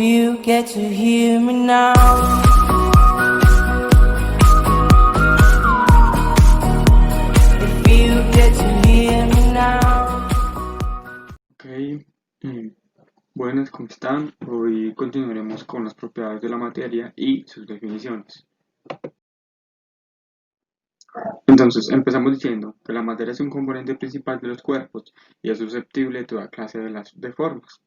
you get to hear me now. If you get to hear me now. Ok, buenas, ¿cómo están? Hoy continuaremos con las propiedades de la materia y sus definiciones. Entonces, empezamos diciendo que la materia es un componente principal de los cuerpos y es susceptible de toda clase de formas.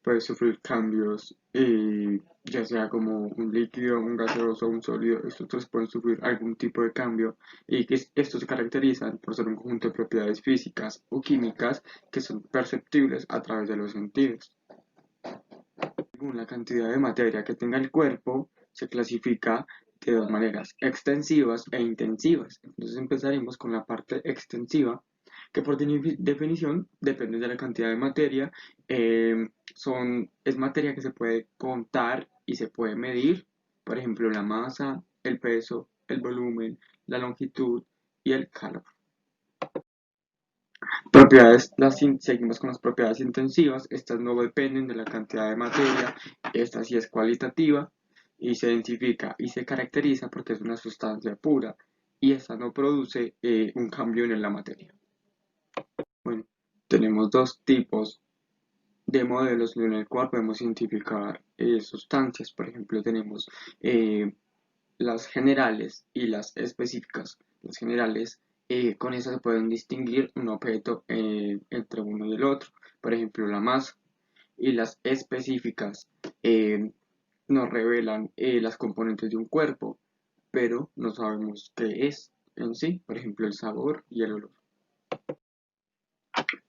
Puede sufrir cambios, ya sea como un líquido, un gaseoso o un sólido. Estos pueden sufrir algún tipo de cambio y que estos se caracterizan por ser un conjunto de propiedades físicas o químicas que son perceptibles a través de los sentidos. Según la cantidad de materia que tenga el cuerpo, se clasifica de dos maneras, extensivas e intensivas. Entonces empezaremos con la parte extensiva, que por definición depende de la cantidad de materia. Es materia que se puede contar y se puede medir, por ejemplo, la masa, el peso, el volumen, la longitud y el calor. Seguimos con las propiedades intensivas. Estas no dependen de la cantidad de materia. Esta sí es cualitativa y se identifica y se caracteriza porque es una sustancia pura y esta no produce un cambio en la materia. Bueno, tenemos dos tipos de modelos en el cual podemos identificar sustancias. Por ejemplo, tenemos las generales y las específicas. Las generales, con esas se pueden distinguir un objeto entre uno y el otro, por ejemplo la masa, y las específicas nos revelan las componentes de un cuerpo, pero no sabemos qué es en sí, por ejemplo el sabor y el olor.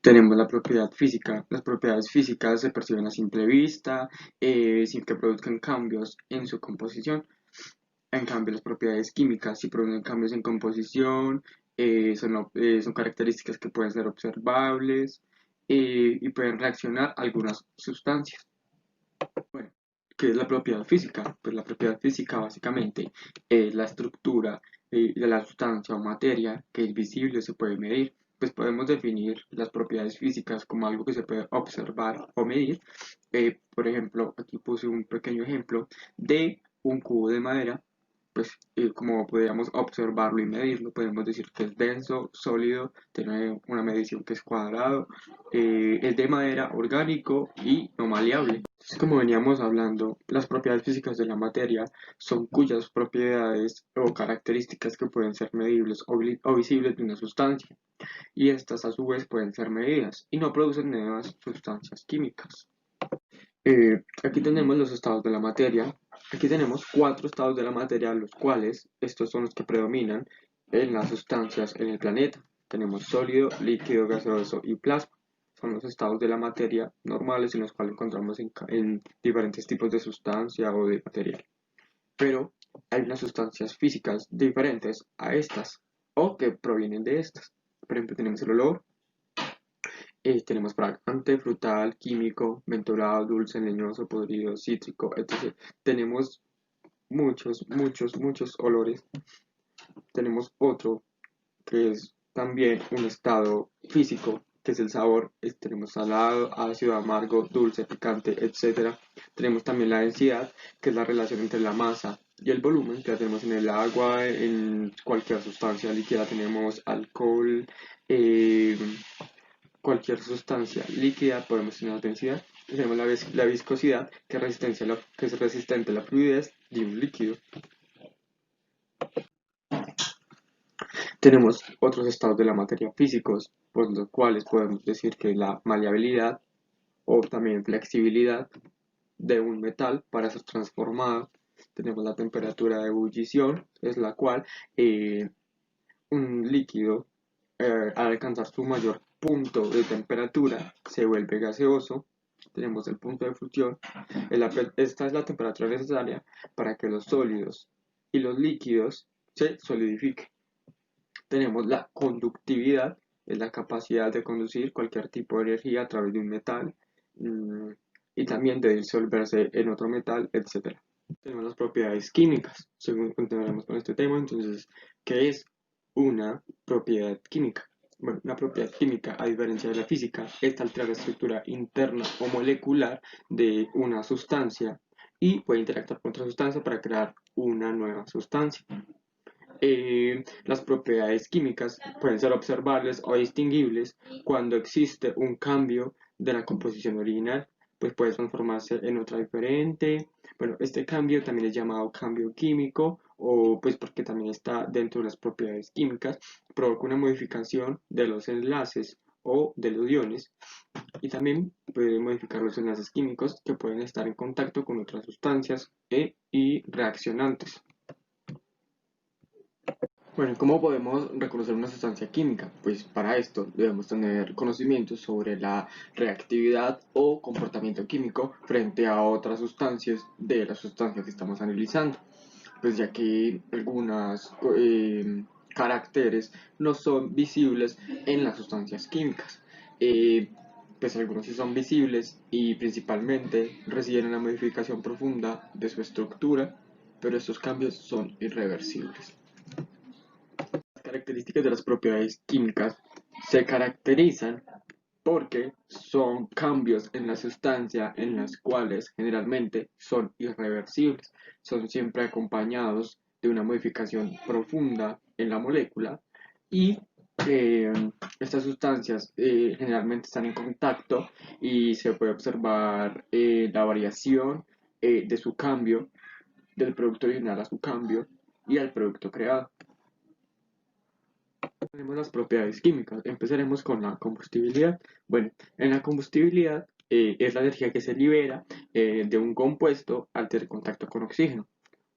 Tenemos la propiedad física. Las propiedades físicas se perciben a simple vista, sin que produzcan cambios en su composición. En cambio, las propiedades químicas sí producen cambios en composición, son características que pueden ser observables y pueden reaccionar a algunas sustancias. Bueno, ¿qué es la propiedad física? Pues la propiedad física básicamente es la estructura de la sustancia o materia que es visible, se puede medir. Pues podemos definir las propiedades físicas como algo que se puede observar o medir. Por ejemplo, aquí puse un pequeño ejemplo de un cubo de madera. Pues como podríamos observarlo y medirlo, podemos decir que es denso, sólido, tiene una medición que es cuadrado, es de madera, orgánico y no maleable. Como veníamos hablando, las propiedades físicas de la materia son cuyas propiedades o características que pueden ser medibles o visibles de una sustancia, y estas a su vez pueden ser medidas y no producen nuevas sustancias químicas. Aquí tenemos los estados de la materia. Aquí tenemos 4 estados de la materia, los cuales estos son los que predominan en las sustancias en el planeta. Tenemos sólido, líquido, gaseoso y plasma. Son los estados de la materia normales en los cuales encontramos en diferentes tipos de sustancia o de material. Pero hay unas sustancias físicas diferentes a estas o que provienen de estas. Por ejemplo, tenemos el olor, tenemos fragante, frutal, químico, mentolado, dulce, leñoso, podrido, cítrico, etc. Tenemos muchos olores. Tenemos otro que es también un estado físico, que es el sabor. Tenemos salado, ácido, amargo, dulce, picante, etc. Tenemos también la densidad, que es la relación entre la masa y el volumen, que la tenemos en el agua, en cualquier sustancia líquida. Tenemos alcohol, cualquier sustancia líquida podemos tener densidad. Tenemos la viscosidad, que es resistente a la fluidez de un líquido. Tenemos otros estados de la materia físicos, por los cuales podemos decir que la maleabilidad o también flexibilidad de un metal para ser transformado. Tenemos la temperatura de ebullición, es la cual un líquido al alcanzar su mayor punto de temperatura se vuelve gaseoso. Tenemos el punto de fusión. Esta es la temperatura necesaria para que los sólidos y los líquidos se solidifiquen. Tenemos la conductividad, es la capacidad de conducir cualquier tipo de energía a través de un metal y también de disolverse en otro metal, etc. Tenemos las propiedades químicas, según continuaremos con este tema. Entonces, ¿qué es una propiedad química? Bueno, una propiedad química, a diferencia de la física, es alterar la estructura interna o molecular de una sustancia y puede interactuar con otra sustancia para crear una nueva sustancia. Las propiedades químicas pueden ser observables o distinguibles cuando existe un cambio de la composición original, pues puede transformarse en otra diferente. Bueno, este cambio también es llamado cambio químico o pues porque también está dentro de las propiedades químicas, provoca una modificación de los enlaces o de los iones y también puede modificar los enlaces químicos que pueden estar en contacto con otras sustancias y reaccionantes. Bueno, ¿cómo podemos reconocer una sustancia química? Pues para esto debemos tener conocimientos sobre la reactividad o comportamiento químico frente a otras sustancias de la sustancia que estamos analizando. Pues ya que algunos caracteres no son visibles en las sustancias químicas. Eh, pues algunos sí son visibles y principalmente reciben una modificación profunda de su estructura, pero estos cambios son irreversibles. Las características de las propiedades químicas se caracterizan porque son cambios en la sustancia en las cuales generalmente son irreversibles, son siempre acompañados de una modificación profunda en la molécula y eh, estas sustancias generalmente están en contacto y se puede observar la variación de su cambio, del producto original a su cambio y al producto creado. Tenemos las propiedades químicas. Empezaremos con la combustibilidad. Bueno, en la combustibilidad es la energía que se libera de un compuesto al tener contacto con oxígeno.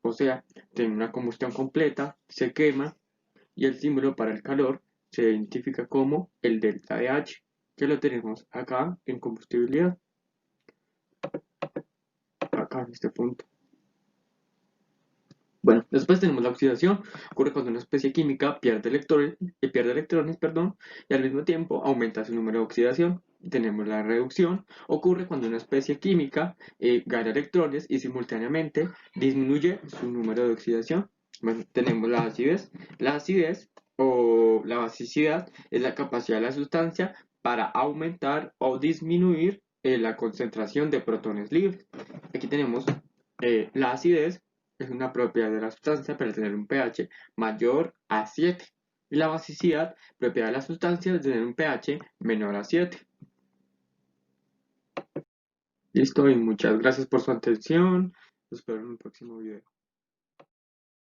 O sea, tiene una combustión completa, se quema y el símbolo para el calor se identifica como el delta de H, que lo tenemos acá en combustibilidad, acá en este punto. Bueno, después tenemos la oxidación, ocurre cuando una especie química pierde electrones, perdón, y al mismo tiempo aumenta su número de oxidación. Tenemos la reducción, ocurre cuando una especie química gana electrones y simultáneamente disminuye su número de oxidación. Bueno, tenemos la acidez. La acidez o la basicidad es la capacidad de la sustancia para aumentar o disminuir la concentración de protones libres. Aquí tenemos la acidez es una propiedad de la sustancia para tener un pH mayor a 7. Y la basicidad, propiedad de la sustancia, es tener un pH menor a 7. Listo, y muchas gracias por su atención. Los espero en un próximo video.